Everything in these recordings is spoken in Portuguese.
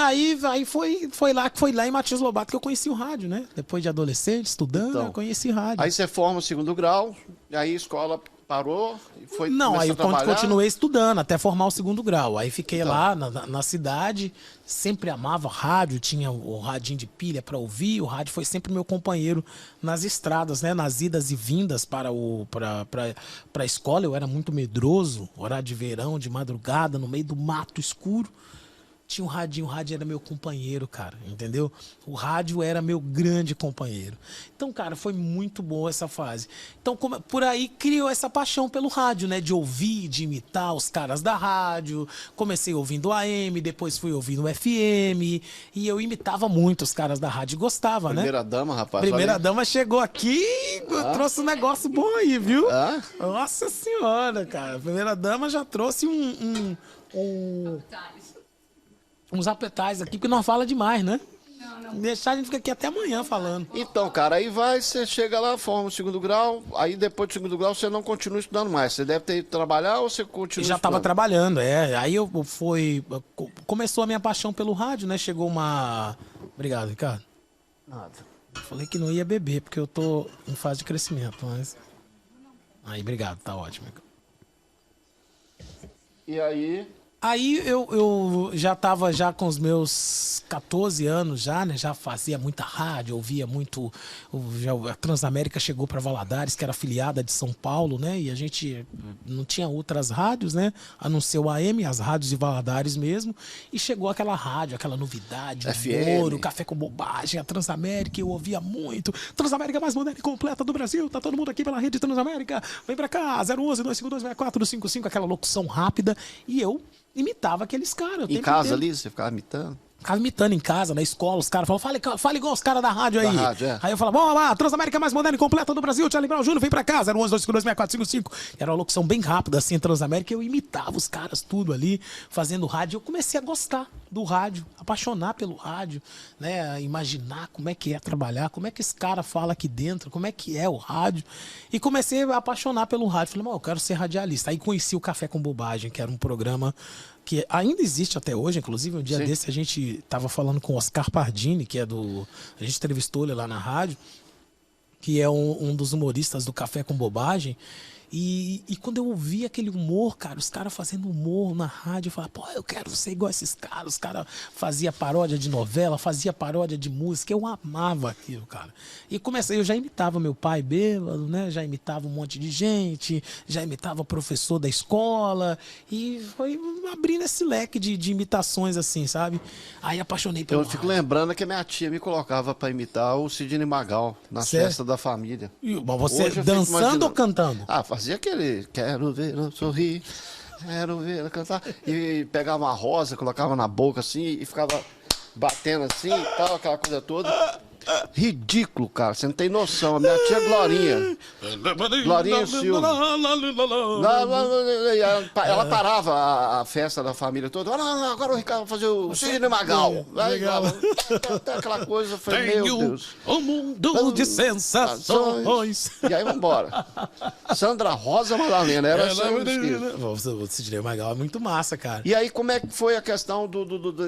Aí foi lá em Matias Lobato que eu conheci o rádio, né? Depois de adolescente, estudando, Então, eu conheci rádio. Aí você forma o segundo grau, e aí a escola parou e foi Não, aí eu começou a trabalhar? continuei estudando até formar o segundo grau. Aí fiquei Então. lá na cidade, sempre amava rádio, tinha o radinho de pilha para ouvir. O rádio foi sempre meu companheiro nas estradas, né? Nas idas e vindas para a escola. Eu era muito medroso, horário de verão, de madrugada, no meio do mato escuro. Tinha um radinho, o rádio era meu companheiro, cara, entendeu? O rádio era meu grande companheiro. Então, cara, foi muito boa essa fase. Então, por aí criou essa paixão pelo rádio, né? De ouvir, de imitar os caras da rádio. Comecei ouvindo AM, depois fui ouvindo FM. E eu imitava muito os caras da rádio e gostava, né? Primeira dama, rapaz. Primeira dama chegou aqui e trouxe um negócio bom aí, viu? Nossa senhora, cara. Primeira dama já trouxe uns appetites aqui, porque nós fala demais, né? Não. Deixar a gente fica aqui até amanhã falando. Então, cara, aí você chega lá, forma o segundo grau, aí depois do segundo grau você não continua estudando mais. Você deve ter ido trabalhar ou você continua Já estudando? estava trabalhando, Aí começou a minha paixão pelo rádio, né? Chegou uma... Obrigado, Ricardo. Nada. Falei que não ia beber, porque eu tô em fase de crescimento, mas... Aí, obrigado, tá ótimo. E aí... Aí eu já estava já com os meus 14 anos já, né? Já fazia muita rádio, ouvia muito... a Transamérica chegou para Valadares, que era afiliada de São Paulo, né? E a gente não tinha outras rádios, né? A não ser o AM, as rádios de Valadares mesmo. E chegou aquela rádio, aquela novidade, FM. Ouro, Café com Bobagem, a Transamérica, eu ouvia muito. Transamérica mais moderna e completa do Brasil, tá todo mundo aqui pela rede Transamérica. Vem pra cá, 011-252-6455, aquela locução rápida. E eu imitava aqueles caras. Em casa ali, você ficava imitando? Ficava imitando em casa, na escola, os caras falavam, fala igual os caras da rádio aí. Da rádio, é. Aí eu falava, vamos lá, Transamérica mais moderna e completa do Brasil, Charlie Brown Júnior, vem pra cá, 011-252-6455. Era uma locução bem rápida, assim, Transamérica, eu imitava os caras tudo ali, fazendo rádio. Eu comecei a gostar do rádio, apaixonar pelo rádio, né, imaginar como é que é trabalhar, como é que esse cara fala aqui dentro, como é que é o rádio. E comecei a apaixonar pelo rádio. Falei, eu quero ser radialista. Aí conheci o Café com Bobagem, que era um programa que ainda existe até hoje, inclusive um dia Sim. desse a gente tava falando com o Oscar Pardini, que é a gente entrevistou ele lá na rádio, que é um dos humoristas do Café com Bobagem. E quando eu ouvi aquele humor, cara, os caras fazendo humor na rádio, eu falava, eu quero ser igual a esses caras. Os caras faziam paródia de novela, fazia paródia de música, eu amava aquilo, cara. E eu já imitava meu pai bêbado, né? Já imitava um monte de gente, já imitava professor da escola, e foi abrindo esse leque de imitações assim, sabe? Aí apaixonei pelo Eu fico lembrando que a minha tia me colocava pra imitar o Sidney Magal nas Certo. festas da família. Mas você Hoje eu fico dançando imaginando. ou cantando? Fazia aquele, quero ver ela sorrir, quero ver ela cantar. E pegava uma rosa, colocava na boca assim e ficava batendo assim e tal, aquela coisa toda. Ridículo, cara, você não tem noção. A minha tia Glorinha Silva. Ela parava a festa da família toda. Agora o Ricardo vai fazer o Sidney Magal. Legal. Aquela coisa, foi, meu Deus. Um mundo de sensações. E aí vambora. Sandra Rosa Madalena, era assim. O Sidney Magal é muito massa, cara. E aí, como é que foi a questão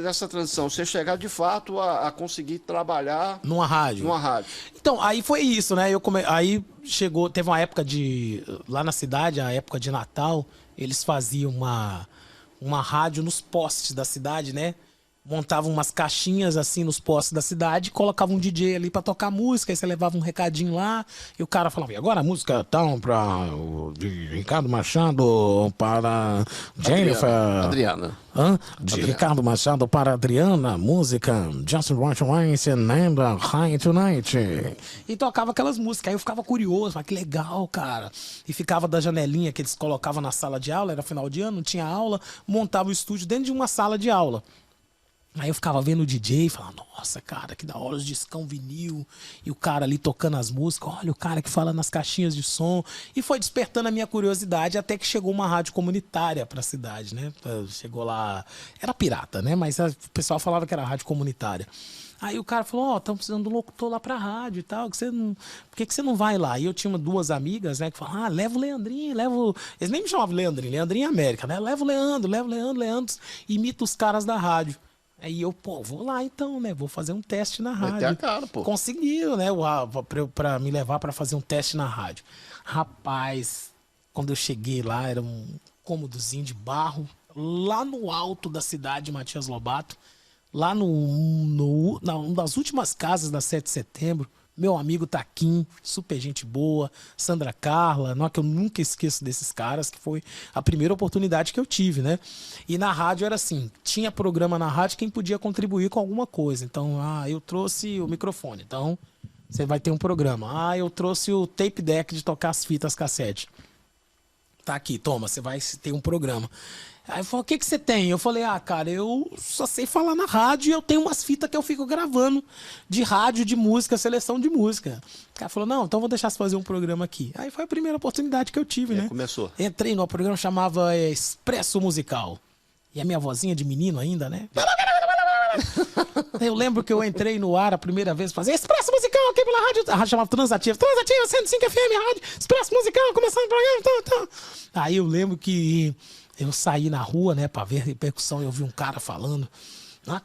dessa transição? Você chegar de fato a conseguir trabalhar Numa rádio. Então, aí foi isso, né? Aí teve uma época lá na cidade, a época de Natal, eles faziam uma rádio nos postes da cidade, né? Montavam umas caixinhas assim nos postes da cidade, colocavam um DJ ali pra tocar música, aí você levava um recadinho lá, e o cara falava, e agora a música então de Ricardo Machado para Jennifer... Adriana. Ricardo Machado para Adriana, música Just Watch Once and High Tonight. E tocava aquelas músicas, aí eu ficava curioso, que legal, cara. E ficava da janelinha que eles colocavam na sala de aula, era final de ano, não tinha aula, montava o estúdio dentro de uma sala de aula. Aí eu ficava vendo o DJ e falava, nossa, cara, que da hora, os discão vinil, e o cara ali tocando as músicas, olha o cara que fala nas caixinhas de som. E foi despertando a minha curiosidade até que chegou uma rádio comunitária pra cidade, né? Chegou lá, era pirata, né? Mas o pessoal falava que era rádio comunitária. Aí o cara falou, estamos precisando do locutor lá pra rádio e tal, por que você não vai lá? E eu tinha duas amigas, né, que falaram, leva o Leandrinho, eles nem me chamavam Leandrinho, Leandrinho América, né? Leva o Leandro, imita os caras da rádio. Aí eu, pô, vou lá então, né? Vou fazer um teste na rádio. Meter a cara, pô. Conseguiram, né? Pra me levar pra fazer um teste na rádio. Rapaz, quando eu cheguei lá, era um cômodozinho de barro, lá no alto da cidade de Matias Lobato, lá uma das últimas casas da 7 de setembro. Meu amigo Taquim, super gente boa, Sandra Carla, não, que eu nunca esqueço desses caras, que foi a primeira oportunidade que eu tive, né? E na rádio era assim, tinha programa na rádio, quem podia contribuir com alguma coisa. Então, eu trouxe o microfone, então você vai ter um programa. Eu trouxe o tape deck de tocar as fitas cassete. Tá aqui, toma, você vai ter um programa. Aí ele falou, o que você tem? Eu falei, cara, eu só sei falar na rádio e eu tenho umas fitas que eu fico gravando de rádio, de música, seleção de música. O cara falou, não, então vou deixar você fazer um programa aqui. Aí foi a primeira oportunidade que eu tive, né? Começou. Entrei no programa, chamava Expresso Musical. E a minha vozinha de menino ainda, né? Eu lembro que eu entrei no ar a primeira vez fazer Expresso Musical aqui pela rádio. A rádio chamava Transativa. Transativa, 105 FM, rádio. Expresso Musical, começando o programa. Aí eu lembro que eu saí na rua, né, pra ver a repercussão. Eu vi um cara falando.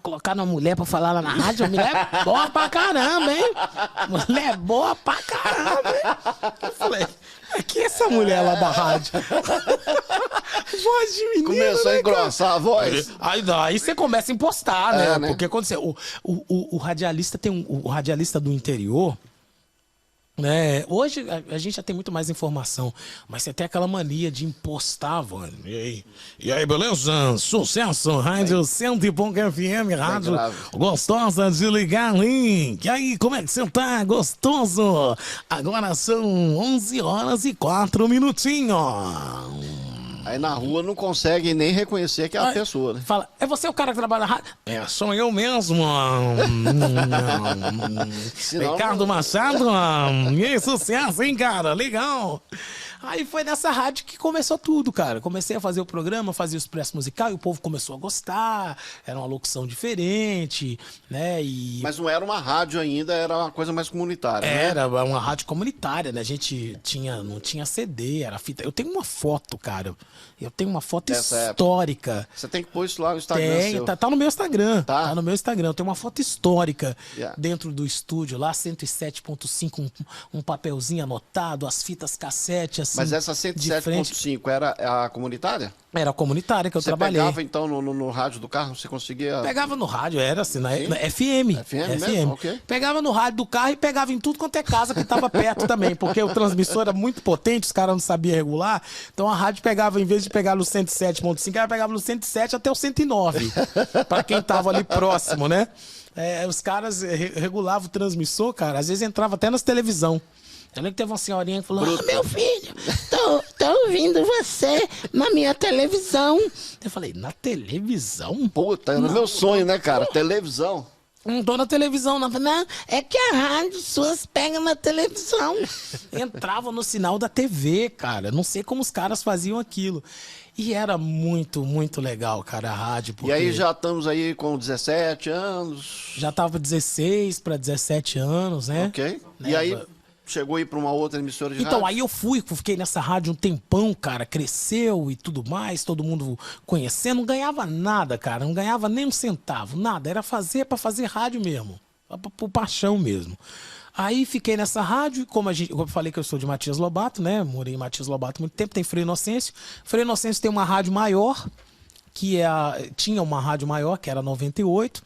Colocar uma mulher pra falar lá na rádio, mulher boa pra caramba, hein? Mulher boa pra caramba, hein? Eu falei, que é essa mulher lá da rádio? Voz de menino, começou a engrossar a voz. Aí você começa a impostar, né? Né? Porque quando você, o radialista tem o radialista do interior, né? Hoje a gente já tem muito mais informação, mas você tem aquela mania de impostar, mano. E aí, beleza? Sucesso, rádio 100 e pouco FM, rádio gostosa de ligar link. E aí, como é que você tá? Gostoso? Agora são 11 horas e 4 minutinhos. Aí na rua não consegue nem reconhecer que é a pessoa, né? Fala, é você o cara que trabalha na rádio? Sou eu mesmo. Ricardo Machado. E sucesso, hein, cara? Legal. Aí foi nessa rádio que começou tudo, cara. Comecei a fazer o programa, fazia o Expresso Musical e o povo começou a gostar. Era uma locução diferente, né? Mas não era uma rádio ainda, era uma coisa mais comunitária, né? Era uma rádio comunitária, né? A gente não tinha CD, era fita. Eu tenho uma foto, cara. Eu tenho uma foto histórica. Época. Você tem que pôr isso lá no Instagram. Tá no meu Instagram. Tá no meu Instagram. Eu tenho uma foto histórica dentro do estúdio, lá 107.5, um papelzinho anotado, as fitas cassete, assim. Mas essa 107.5 era a comunitária? Era a comunitária que eu trabalhei. Você pegava, então, no rádio do carro? Você conseguia... Pegava no rádio, era assim, na FM. FM mesmo? Okay. Pegava no rádio do carro e pegava em tudo quanto é casa que tava perto também, porque o transmissor era muito potente, os caras não sabiam regular, então a rádio pegava, em vez de pegar no 107.5, ela pegava no 107 até o 109, para quem tava ali próximo, né? Os caras regulavam o transmissor, cara, às vezes entrava até nas televisão. Eu lembro que teve uma senhorinha que falou, meu filho, tô ouvindo você na minha televisão. Eu falei, na televisão? Puta, era meu sonho, né, cara? Televisão. Não tô na televisão, não. Não, é que a rádio suas pega na televisão. Entrava no sinal da TV, cara. Não sei como os caras faziam aquilo. E era muito, muito legal, cara, a rádio. E aí já estamos aí com 17 anos. Já tava 16 para 17 anos, né? Ok. Né? E aí... chegou aí pra uma outra emissora de rádio? Então, aí eu fiquei nessa rádio um tempão, cara, cresceu e tudo mais, todo mundo conhecendo, não ganhava nada, cara, não ganhava nem um centavo, nada, era pra fazer rádio mesmo, por paixão mesmo. Aí fiquei nessa rádio, como eu falei que eu sou de Matias Lobato, né, morei em Matias Lobato há muito tempo, tem Frei Inocêncio. Frei Inocêncio tem uma rádio maior, tinha uma rádio maior, que era 98,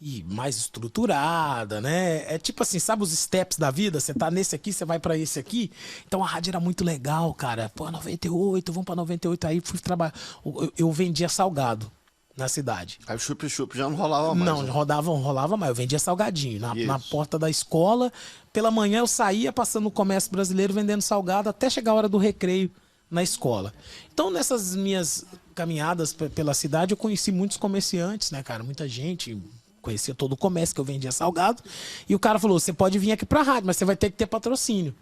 e mais estruturada, né? É tipo assim, sabe os steps da vida? Você tá nesse aqui, você vai pra esse aqui. Então a rádio era muito legal, cara. Pô, 98, vamos pra 98. Aí fui trabalhar. Eu vendia salgado na cidade. Aí o chup-chup já não rolava mais. Não, né? rolava mais. Eu vendia salgadinho na porta da escola. Pela manhã eu saía passando no comércio brasileiro vendendo salgado até chegar a hora do recreio na escola. Então nessas minhas caminhadas pela cidade eu conheci muitos comerciantes, né, cara? Muita gente... Conhecia todo o comércio que eu vendia salgado. E o cara falou, você pode vir aqui pra rádio, mas você vai ter que ter patrocínio.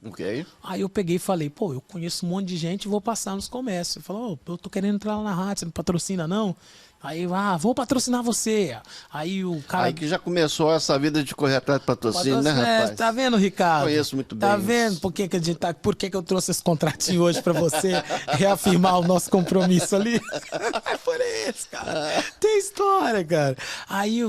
Ok. Aí eu peguei e falei, pô, eu conheço um monte de gente e vou passar nos comércios. Ele falou, eu tô querendo entrar lá na rádio, você não patrocina não? Aí, vou patrocinar você. Aí o cara... Aí que já começou essa vida de correr atrás de patrocínio, né, rapaz? Tá vendo, Ricardo? Conheço muito bem Tá isso. vendo por que eu trouxe esse contratinho hoje pra você reafirmar o nosso compromisso ali? É por isso, cara. Tem história, cara. Aí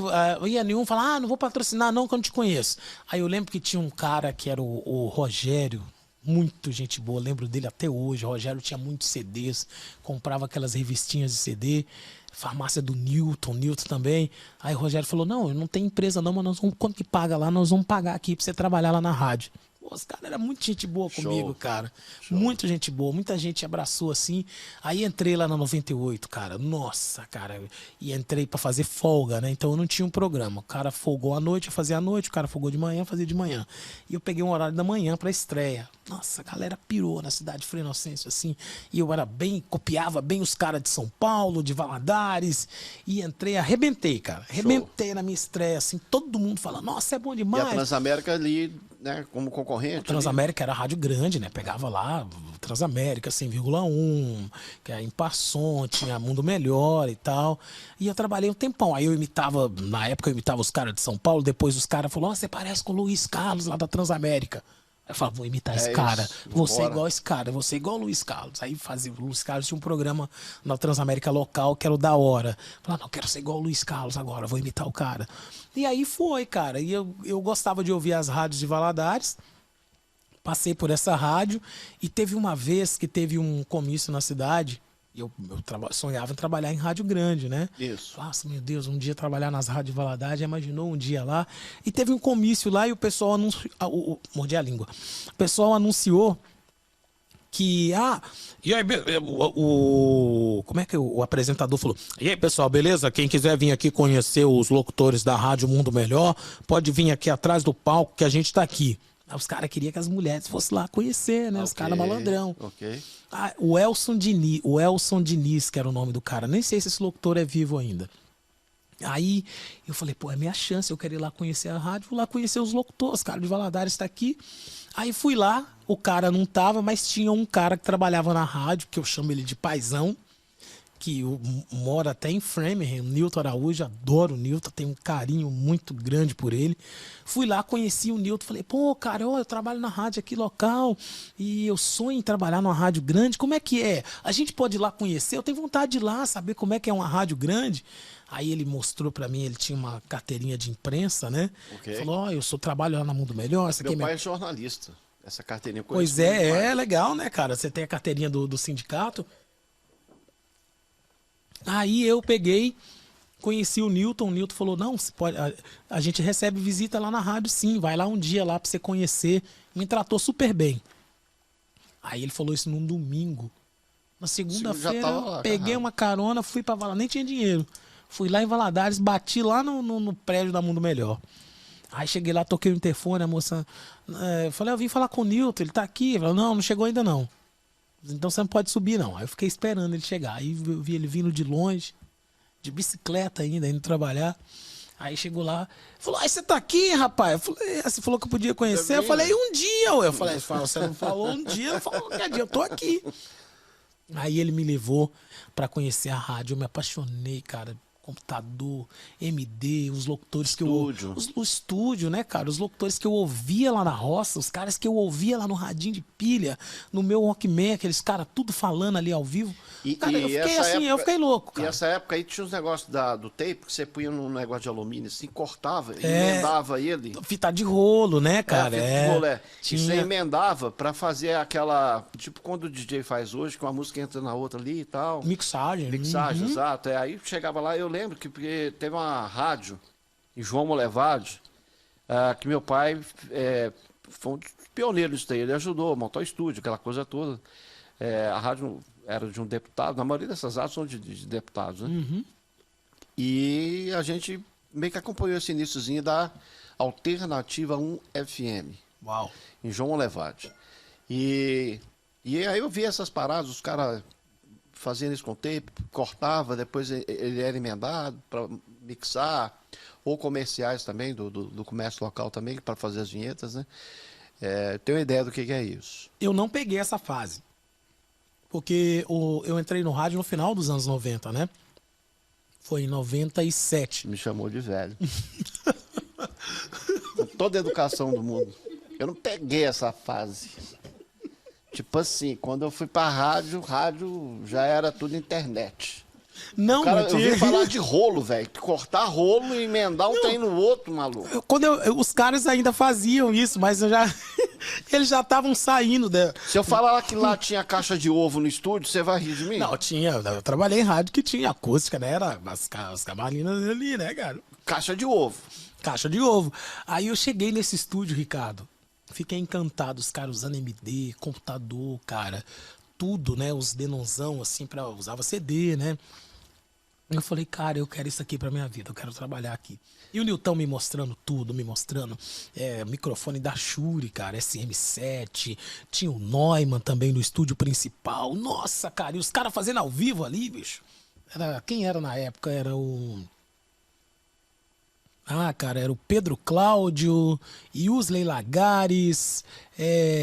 ia nenhum falar, não vou patrocinar não, que eu não te conheço. Aí eu lembro que tinha um cara que era o Rogério, muito gente boa, lembro dele até hoje. O Rogério tinha muitos CDs, comprava aquelas revistinhas de CD, farmácia do Newton também. Aí o Rogério falou, não, eu não tenho empresa não, mas nós vamos, quanto que paga lá, nós vamos pagar aqui pra você trabalhar lá na rádio. Pô, os caras eram muito gente boa comigo, cara. Muita gente boa, muita gente abraçou assim. Aí entrei lá na 98, cara. Nossa, cara. E entrei pra fazer folga, né? Então eu não tinha um programa. O cara folgou à noite, eu fazia à noite. O cara folgou de manhã, eu fazia de manhã. E eu peguei um horário da manhã pra estreia. Nossa, a galera pirou na cidade de Frei Inocêncio, assim. E eu era bem, copiava bem os caras de São Paulo, de Valadares. E entrei, arrebentei, cara. Arrebentei na minha estreia, assim. Todo mundo falando, nossa, é bom E demais. a Transamérica ali, né, como concorrente. Transamérica era rádio grande, né? Pegava lá Transamérica 100,1, que é Imparsom, tinha Mundo Melhor e tal. E eu trabalhei um tempão. Aí eu imitava, na época eu imitava os caras de São Paulo, depois os caras falaram, você parece com o Luiz Carlos lá da Transamérica. Aí eu falava, vou imitar esse cara, isso, vou ser vambora. igual esse cara, vou ser igual o Luiz Carlos. Aí fazia, o Luiz Carlos tinha um programa na Transamérica local que era o Da Hora. Falava, não, quero ser igual o Luiz Carlos agora, vou imitar o cara. E aí foi, cara. E eu gostava de ouvir as rádios de Valadares. Passei por essa rádio e teve uma vez que teve um comício na cidade. E eu sonhava em trabalhar em rádio grande, né? Isso. Nossa, meu Deus, um dia trabalhar nas rádios de Valadares, já imaginou um dia lá? E teve um comício lá e o pessoal anunciou. Mordi a língua. O pessoal anunciou que. E aí, como é que o apresentador falou? E aí, pessoal, beleza? Quem quiser vir aqui conhecer os locutores da Rádio Mundo Melhor, pode vir aqui atrás do palco que a gente tá aqui. Os caras queriam que as mulheres fossem lá conhecer, né? Os caras malandrão. Ok. O Elson Diniz, que era o nome do cara. Nem sei se esse locutor é vivo ainda. Aí eu falei, pô, é minha chance, eu quero ir lá conhecer a rádio, vou lá conhecer os locutores, cara de Valadares está aqui. Aí fui lá, o cara não tava, mas tinha um cara que trabalhava na rádio, que eu chamo ele de paizão, que mora até em Framingham, Nilton Araújo, adoro o Nilton, tenho um carinho muito grande por ele. Fui lá, conheci o Nilton, falei, pô, cara, eu trabalho na rádio aqui local e eu sonho em trabalhar numa rádio grande, como é que é? A gente pode ir lá conhecer? Eu tenho vontade de ir lá, saber como é que é uma rádio grande. Aí ele mostrou pra mim, ele tinha uma carteirinha de imprensa, né? Ok. Falou, eu trabalho lá na Mundo Melhor. Essa aqui Meu é pai é jornalista. Essa carteirinha eu Pois conheço muito é mais. legal, né, cara? Você tem a carteirinha do sindicato. Aí eu peguei, conheci o Nilton falou, não, você pode, a gente recebe visita lá na rádio sim, vai lá um dia lá pra você conhecer. Me tratou super bem. Aí ele falou isso num domingo. Na Já segunda-feira, tava lá, peguei cara. uma carona, fui pra Valadares, nem tinha dinheiro. Fui lá em Valadares, bati lá no prédio da Mundo Melhor. Aí cheguei lá, toquei o interfone, a moça... falei, eu vim falar com o Nilton, ele tá aqui. Ele falou, não chegou ainda não. Então você não pode subir, não. Aí eu fiquei esperando ele chegar. Aí eu vi ele vindo de longe, de bicicleta ainda, indo trabalhar. Aí chegou lá, falou, você tá aqui, rapaz? Eu falei, você falou que eu podia conhecer. Eu falei, um dia. Eu falei, você não falou um dia? Eu falei, qualquer dia, eu tô aqui. Aí ele me levou pra conhecer a rádio. Eu me apaixonei, cara. Computador, MD, os locutores Estúdio. que eu... O estúdio, né, cara? Os locutores que eu ouvia lá na roça, os caras que eu ouvia lá no radinho de pilha, no meu Walkman, aqueles caras tudo falando ali ao vivo. Cara, eu fiquei assim, eu fiquei louco, E cara. essa época aí tinha os negócios do tape que você punha num negócio de alumínio assim, cortava, É. emendava ele. Fita de rolo, né, cara? Fita de rolê. E você Tinha... emendava pra fazer aquela. Tipo quando o DJ faz hoje, que uma música entra na outra ali e tal. Mixagem. Mixagem, Uhum. exato. Aí chegava lá, eu lembro que porque teve uma rádio em João Molevade, que meu pai foi um dos pioneiros disso daí. Ele ajudou a montar o estúdio, aquela coisa toda. A rádio era de um deputado, na maioria dessas rádios são de deputados, né? Uhum. E a gente meio que acompanhou esse iniciozinho da Alternativa 1 FM, Uau. em João Molevade. E aí eu vi essas paradas, os caras fazendo isso com o tape, cortava, depois ele era emendado para mixar, ou comerciais também, do comércio local também, para fazer as vinhetas, né? Tenho uma ideia do que é isso. Eu não peguei essa fase. Porque eu entrei no rádio no final dos anos 90, né? Foi em 97. Me chamou de velho. Com toda a educação do mundo. Eu não peguei essa fase. Tipo assim, quando eu fui pra rádio já era tudo internet. Não, Cara, mas eu vi falar de rolo, velho. Cortar rolo e emendar um trem no outro, maluco. os caras ainda faziam isso, mas eles já estavam saindo. Se eu falar que lá tinha caixa de ovo no estúdio, você vai rir de mim? Não, tinha. Eu trabalhei em rádio que tinha acústica, né? Era as camarinas ali, né, cara? Caixa de ovo. Caixa de ovo. Aí eu cheguei nesse estúdio, Ricardo. Fiquei encantado, os caras usando MD, computador, cara. Tudo, né? Os denonzão, assim, usava CD, né? Eu falei, cara, eu quero isso aqui pra minha vida, eu quero trabalhar aqui. E o Nilton me mostrando tudo, me mostrando microfone da Shure, cara, SM7, tinha o Neumann também no estúdio principal. Nossa, cara, e os caras fazendo ao vivo ali, bicho. Quem era na época? Era o... cara, era o Pedro Cláudio, Yusley Lagares,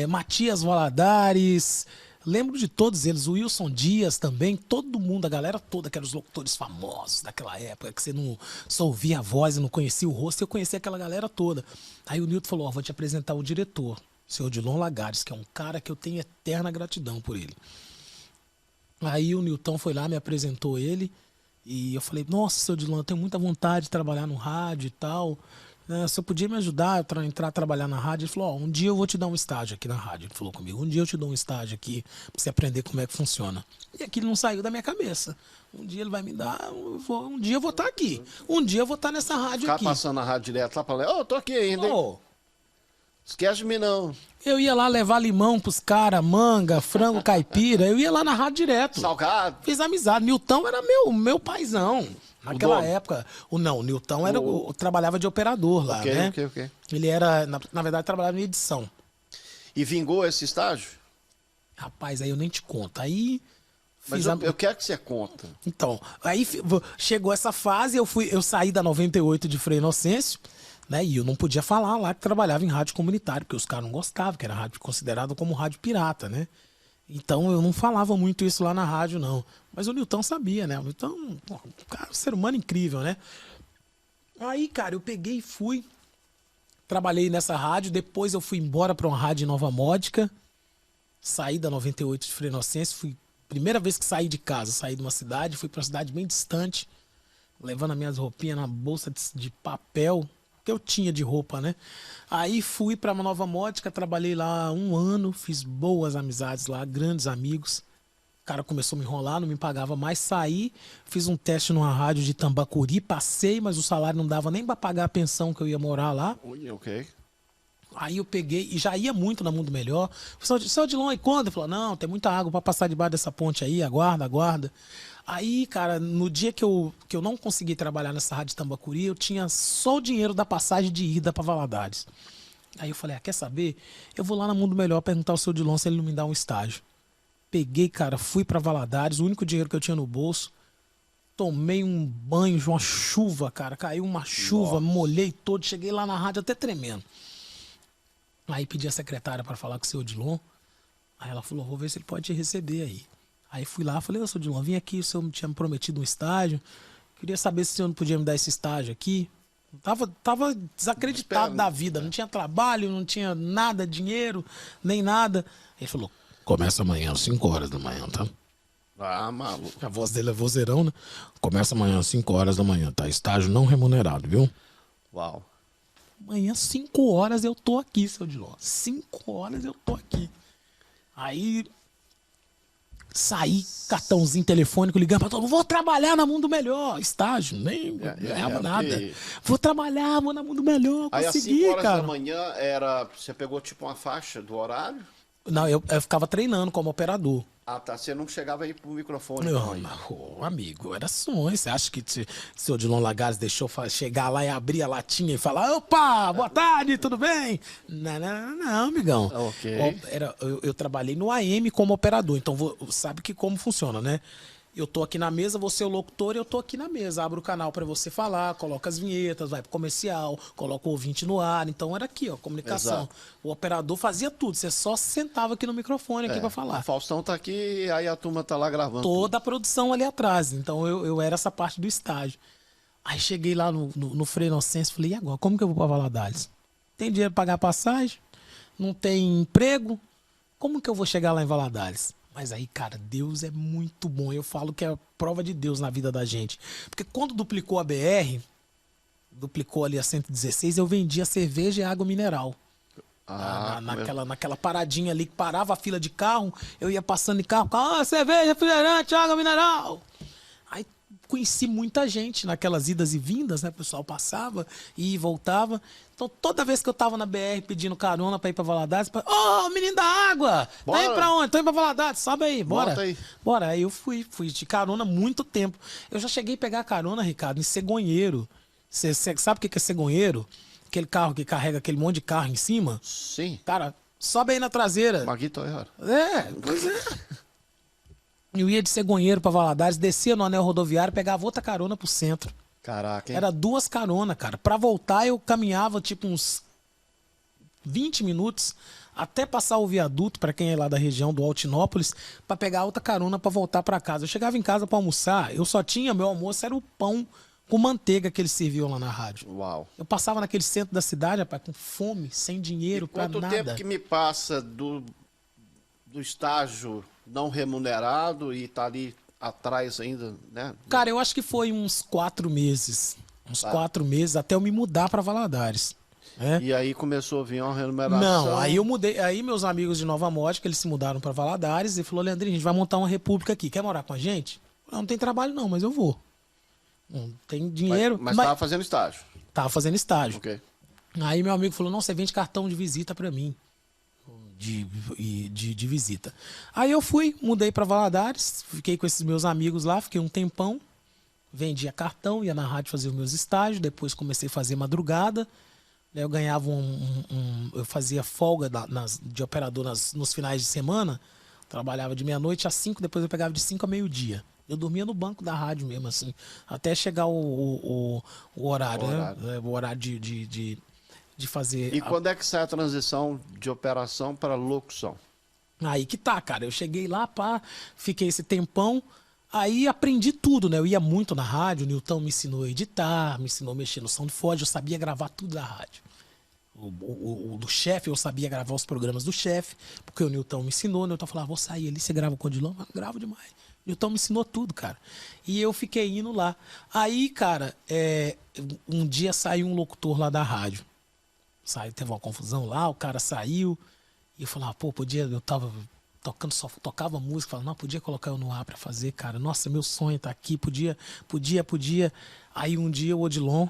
Matias Valadares... Lembro de todos eles, o Wilson Dias também, todo mundo, a galera toda, que eram os locutores famosos daquela época, que você não só ouvia a voz e não conhecia o rosto, eu conhecia aquela galera toda. Aí o Nilton falou, vou te apresentar o diretor, o senhor Odilon Lagares, que é um cara que eu tenho eterna gratidão por ele. Aí o Nilton foi lá, me apresentou ele, e eu falei, nossa, senhor Odilon, eu tenho muita vontade de trabalhar no rádio e tal... Você podia me ajudar a entrar a trabalhar na rádio? Ele falou, um dia eu vou te dar um estágio aqui na rádio. Ele falou comigo, um dia eu te dou um estágio aqui pra você aprender como é que funciona. E aquilo não saiu da minha cabeça. Um dia ele vai me dar, um dia eu vou estar aqui. Um dia eu vou estar nessa rádio aqui. Ficar passando a rádio direto lá pra lá, tô aqui ainda, hein? Esquece de mim não. Eu ia lá levar limão pros caras, manga, frango caipira. Eu ia lá na rádio direto. Salgado. Fiz amizade. Nilton era meu paizão. Naquela época, o Nilton trabalhava de operador lá, né? Ok. Ele era, na verdade, trabalhava em edição. E vingou esse estágio? Rapaz, aí eu nem te conto. Aí... Mas eu quero que você conta. Então, aí chegou essa fase, eu saí da 98 de Frei Inocêncio, né? E eu não podia falar lá que trabalhava em rádio comunitário, porque os caras não gostavam, que era rádio considerado como rádio pirata, né? Então eu não falava muito isso lá na rádio, não. Mas o Nilton sabia, né? O Nilton, cara, um ser humano incrível, né? Aí, cara, eu peguei e fui. Trabalhei nessa rádio. Depois eu fui embora para uma rádio em Nova Módica. Saí da 98 de Frei Inocêncio. Primeira vez que saí de casa. Saí de uma cidade, fui para uma cidade bem distante. Levando as minhas roupinhas na bolsa de papel. Que eu tinha de roupa, né? Aí fui para uma Nova Módica, trabalhei lá 1 ano, fiz boas amizades lá, grandes amigos. O cara começou a me enrolar, não me pagava mais, saí, fiz um teste numa rádio de Tambacuri, passei, mas o salário não dava nem para pagar a pensão que eu ia morar lá. Ok. Aí eu peguei, e já ia muito na Mundo Melhor. Seu Odilon, e quando? Ele falou, não, tem muita água para passar debaixo dessa ponte aí, aguarda. Aí, cara, no dia que eu não consegui trabalhar nessa rádio Tambacuri, eu tinha só o dinheiro da passagem de ida para Valadares. Aí eu falei, quer saber? Eu vou lá na Mundo Melhor perguntar ao seu Odilon se ele não me dá um estágio. Peguei, cara, fui para Valadares, o único dinheiro que eu tinha no bolso. Tomei um banho de uma chuva, cara. Caiu uma chuva, molhei todo, cheguei lá na rádio até tremendo. Aí pedi a secretária para falar com o seu Odilon. Aí ela falou, vou ver se ele pode te receber aí. Aí fui lá, falei, seu Odilon, vim aqui, o senhor tinha me prometido um estágio. Queria saber se o senhor não podia me dar esse estágio aqui. Tava desacreditado da vida, não tinha trabalho, não tinha nada, dinheiro, nem nada. Ele falou, começa amanhã às 5 horas da manhã, tá? Ah, maluco. A voz dele é vozeirão, né? Começa amanhã às 5 horas da manhã, tá? Estágio não remunerado, viu? Uau. Amanhã, 5 horas, eu tô aqui, seu Odilon. 5 horas eu tô aqui. Aí... Saí, cartãozinho telefônico, ligando pra todo mundo. Vou trabalhar na Mundo Melhor. Estágio, nem ganhava nada. Okay. Vou trabalhar, vou na Mundo Melhor. Aí consegui, às 5 horas cara. da manhã, você pegou tipo uma faixa do horário? Não, eu ficava treinando como operador. Ah, tá. Você não chegava aí pro microfone. Não, amigo, era sonho. Você acha que o seu Odilon Lagares deixou chegar lá e abrir a latinha e falar, opa, boa tarde, tudo bem? Não, amigão. Ok. Eu trabalhei no AM como operador, então sabe que como funciona, né? Eu tô aqui na mesa, você é o locutor, eu tô aqui na mesa. Abro o canal pra você falar, coloca as vinhetas, vai pro comercial, coloca o ouvinte no ar. Então era aqui, ó, comunicação. Exato. O operador fazia tudo, você só sentava aqui no microfone aqui pra O falar. Faustão tá aqui, aí a turma tá lá gravando. Toda a produção ali atrás. Então eu era essa parte do estágio. Aí cheguei lá no Frei Inocêncio, falei, e agora, como que eu vou pra Valadares? Tem dinheiro pra pagar passagem? Não tem emprego? Como que eu vou chegar lá em Valadares? Mas aí, cara, Deus é muito bom. Eu falo que é a prova de Deus na vida da gente. Porque quando duplicou a BR, duplicou ali a 116, eu vendia cerveja e água mineral. Naquela paradinha ali que parava a fila de carro, eu ia passando de carro, cerveja, refrigerante, água mineral. Aí conheci muita gente naquelas idas e vindas, né? O pessoal passava e voltava. Então toda vez que eu tava na BR pedindo carona pra ir pra Valadares, menino da água! Bora. Tá indo pra onde? Tô indo pra Valadares, sobe aí, bora. Bota aí. Bora. Aí eu fui de carona muito tempo. Eu já cheguei a pegar carona, Ricardo, em cegonheiro. Você sabe o que é cegonheiro? Aquele carro que carrega aquele monte de carro em cima. Sim. Cara, sobe aí na traseira. Magui Toyota. Pois é. Eu ia de cegonheiro pra Valadares, descia no anel rodoviário, pegava outra carona pro centro. Caraca, hein? Era 2 caronas, cara. Pra voltar eu caminhava tipo uns 20 minutos até passar o viaduto, pra quem é lá da região do Altinópolis, pra pegar outra carona pra voltar pra casa. Eu chegava em casa pra almoçar, eu só tinha, meu almoço era o pão com manteiga que eles serviam lá na rádio. Uau. Eu passava naquele centro da cidade, rapaz, com fome, sem dinheiro, pra Quanto nada. tempo que me passa do estágio não remunerado e tá ali atrás ainda, né? Cara, eu acho que foi uns 4 meses. Uns 4 meses até eu me mudar pra Valadares. Né? E aí começou a vir uma remuneração. Não, aí eu mudei. Aí meus amigos de Nova Mótica, eles se mudaram pra Valadares e falou: Leandrinho, a gente vai montar uma república aqui. Quer morar com a gente? Não tem trabalho não, mas eu vou. Não tem dinheiro. Mas tava fazendo estágio. Tava fazendo estágio. Ok. Aí meu amigo falou: não, você vende cartão de visita pra mim. De visita. Aí eu fui, mudei pra Valadares, fiquei com esses meus amigos lá, fiquei um tempão, vendia cartão, ia na rádio fazer os meus estágios, depois comecei a fazer madrugada, né, eu ganhava eu fazia folga de operador nos finais de semana, trabalhava de meia-noite às 5, depois eu pegava de 5 a meio-dia. Eu dormia no banco da rádio mesmo, assim, até chegar o horário, né? O horário de fazer. E quando é que sai a transição de operação para locução? Aí que tá, cara. Eu cheguei lá, fiquei esse tempão, aí aprendi tudo, né? Eu ia muito na rádio, o Nilton me ensinou a editar, me ensinou a mexer no SoundForge, eu sabia gravar tudo da rádio. O do chefe, eu sabia gravar os programas do chefe, porque o Nilton me ensinou, o Nilton falava, vou sair ali, você grava o Codilão? Eu gravo demais. O Nilton me ensinou tudo, cara. E eu fiquei indo lá. Aí, cara, um dia saiu um locutor lá da rádio. Teve uma confusão lá, o cara saiu e eu falava, eu tava tocando, só tocava música, falava, não, podia colocar eu no ar pra fazer, cara, nossa, meu sonho tá aqui, podia. Aí um dia o Odilon,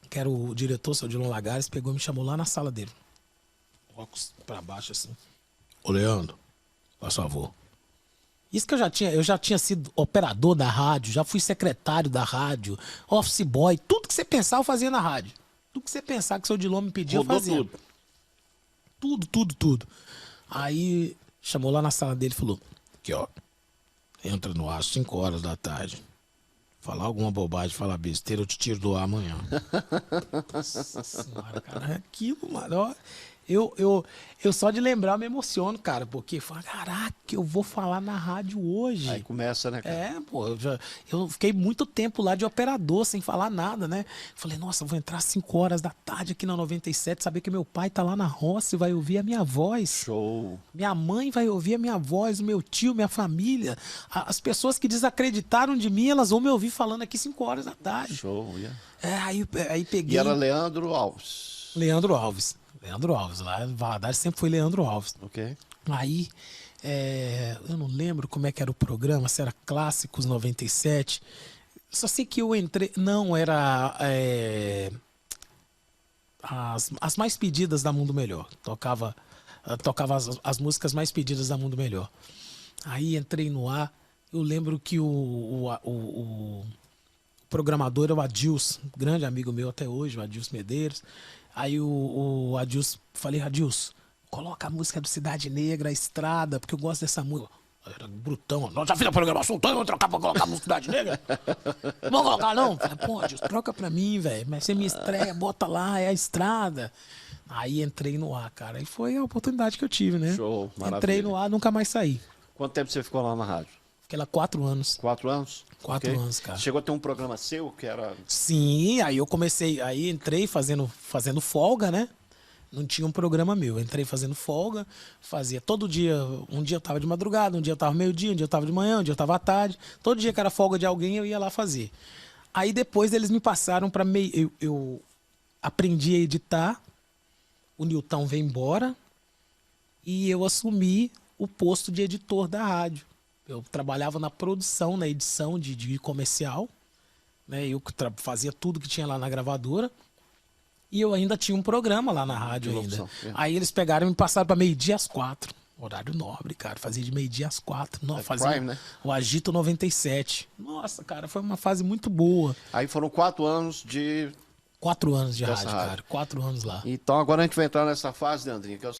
que era o diretor, o seu Odilon Lagares, pegou e me chamou lá na sala dele, óculos pra baixo assim, ô Leandro, por favor. Isso que eu já tinha sido operador da rádio, já fui secretário da rádio, office boy, tudo que você pensar eu fazia na rádio. Tudo que você pensar que o seu Dilon me pedia, eu fazia. Tudo. Aí chamou lá na sala dele e falou: aqui, ó, entra no ar às 5 horas da tarde. Falar alguma bobagem, falar besteira, eu te tiro do ar amanhã. Nossa senhora, cara, aquilo, mano, ó. Eu só de lembrar eu me emociono, cara, porque fala, caraca, eu vou falar na rádio hoje. Aí começa, né, cara? Eu fiquei muito tempo lá de operador, sem falar nada, né? Falei, nossa, eu vou entrar às 5 horas da tarde aqui na 97, saber que meu pai tá lá na roça e vai ouvir a minha voz. Show. Minha mãe vai ouvir a minha voz, o meu tio, minha família. As pessoas que desacreditaram de mim, elas vão me ouvir falando aqui 5 horas da tarde. Show, yeah. Aí peguei... E era Leandro Alves. Leandro Alves, lá em Valadares sempre foi Leandro Alves. Ok. Aí, eu não lembro como é que era o programa, se era Clássicos 97. Só sei que eu entrei... Não, era... as mais pedidas da Mundo Melhor. Tocava as músicas mais pedidas da Mundo Melhor. Aí entrei no ar. Eu lembro que o programador era o Adilson, grande amigo meu até hoje, o Adilson Medeiros. Aí o Adilson, falei, Adilson, coloca a música do Cidade Negra, a Estrada, porque eu gosto dessa música. Era brutão. Nós já fiz a programação toda, vamos trocar pra colocar música Cidade Negra? Não vamos colocar, não? Falei, pô, Edilson, troca pra mim, velho. Mas você me estreia, bota lá, é a estrada. Aí entrei no ar, cara. E foi a oportunidade que eu tive, né? Show, maravilha. Entrei no ar, nunca mais saí. Quanto tempo você ficou lá na rádio? Fiquei lá 4 anos. 4 anos? 4 Ok. anos, cara. Chegou a ter um programa seu que era... Sim, aí eu comecei, aí entrei fazendo folga, né? Não tinha um programa meu. Entrei fazendo folga, fazia todo dia. Um dia eu tava de madrugada, um dia eu tava meio-dia, um dia eu tava de manhã, um dia eu tava à tarde. Todo dia que era folga de alguém, eu ia lá fazer. Aí depois eles me passaram para meio. Eu aprendi a editar, o Nilton veio embora e eu assumi o posto de editor da rádio. Eu trabalhava na produção, na edição de comercial, né? Eu fazia tudo que tinha lá na gravadora. E eu ainda tinha um programa lá na rádio De ainda. locução, é. Aí eles pegaram e me passaram para meio-dia às 4. Horário nobre, cara. Fazia de meio-dia às 4. Não, fazia Prime, né? o Agito 97. Nossa, cara, foi uma fase muito boa. Aí foram 4 anos de... 4 anos de Dessa rádio, rádio. cara. 4 anos lá. Então agora a gente vai entrar nessa fase, Leandrinho, que é o